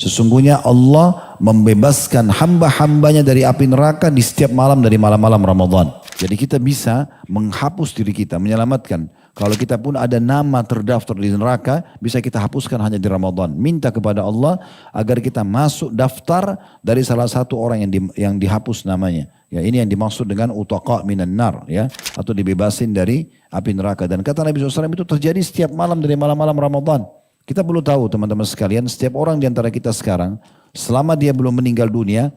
Sesungguhnya Allah membebaskan hamba-hambanya dari api neraka di setiap malam dari malam-malam Ramadan. Jadi kita bisa menghapus diri kita, menyelamatkan. Kalau kita pun ada nama terdaftar di neraka, bisa kita hapuskan hanya di Ramadan. Minta kepada Allah agar kita masuk daftar dari salah satu orang yang dihapus namanya. Ya, ini yang dimaksud dengan utaqa minan nar, ya, atau dibebasin dari api neraka. Dan kata Nabi SAW itu terjadi setiap malam dari malam-malam Ramadan. Kita perlu tahu teman-teman sekalian, setiap orang di antara kita sekarang, selama dia belum meninggal dunia,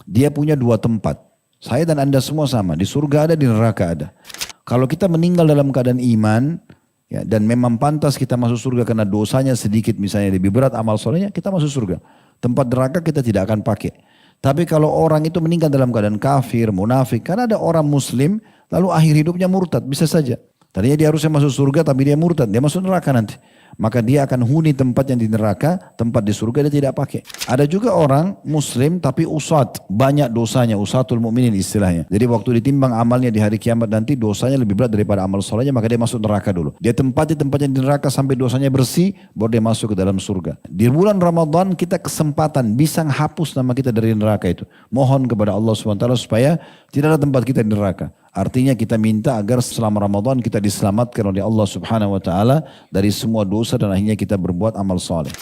dia punya dua tempat. Saya dan Anda semua sama, di surga ada, di neraka ada. Kalau kita meninggal dalam keadaan iman, ya, dan memang pantas kita masuk surga karena dosanya sedikit, misalnya lebih berat amal solehnya, kita masuk surga. Tempat neraka kita tidak akan pakai. Tapi kalau orang itu meninggal dalam keadaan kafir, munafik, karena ada orang muslim, lalu akhir hidupnya murtad, bisa saja. Tadinya dia harusnya masuk surga tapi dia murtad, dia masuk neraka nanti. Maka dia akan huni tempat yang di neraka, tempat di surga dia tidak pakai. Ada juga orang muslim tapi usat, banyak dosanya, usatul mukminin istilahnya. Jadi waktu ditimbang amalnya di hari kiamat nanti dosanya lebih berat daripada amal solehnya, maka dia masuk neraka dulu. Dia tempati tempat yang di neraka sampai dosanya bersih, baru dia masuk ke dalam surga. Di bulan Ramadan kita kesempatan bisa hapus nama kita dari neraka itu. Mohon kepada Allah SWT supaya tidak ada tempat kita di neraka. Artinya kita minta agar selama Ramadan kita diselamatkan oleh Allah Subhanahu wa taala dari semua dosa dan akhirnya kita berbuat amal saleh.